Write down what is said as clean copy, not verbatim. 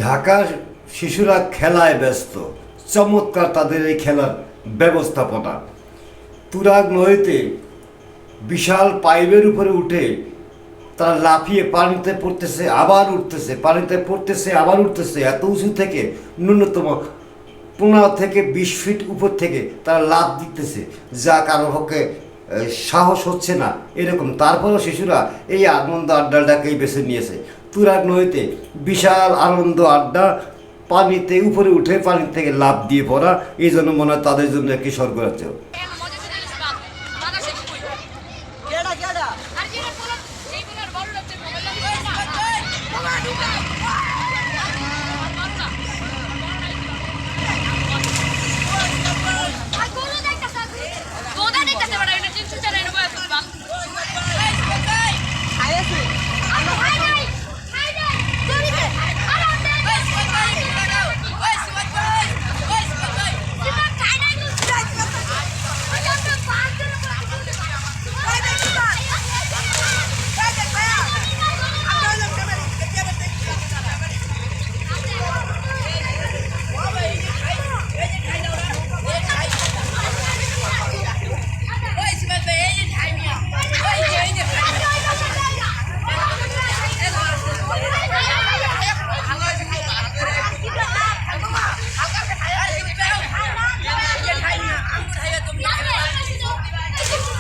ঢাকার শিশুরা খেলায় ব্যস্ত, চমৎকার তাদের এই খেলার ব্যবস্থাপনা। তুরাগ নদীতে বিশাল পাইপের উপরে উঠে তারা লাফিয়ে পানিতে পড়তেছে, আবার উঠতেছে, পানিতে পড়তেছে, আবার উঠতেছে। এত উঁচু থেকে ন্যূনতম 15 থেকে 20 ফিট উপর থেকে তারা লাফ দিতেছে, যা কারো পক্ষে সাহস হচ্ছে না এরকম। তারপরেও শিশুরা এই আনন্দ আড্ডাটাকেই বেছে নিয়েছে। তুরাগ নদীতে বিশাল আনন্দ আড্ডা, পানিতে উপরে উঠে পানি থেকে লাফ দিয়ে পড়া, এই জন্য মনে হয় তাদের জন্য একটি স্বর্গরাজ্য।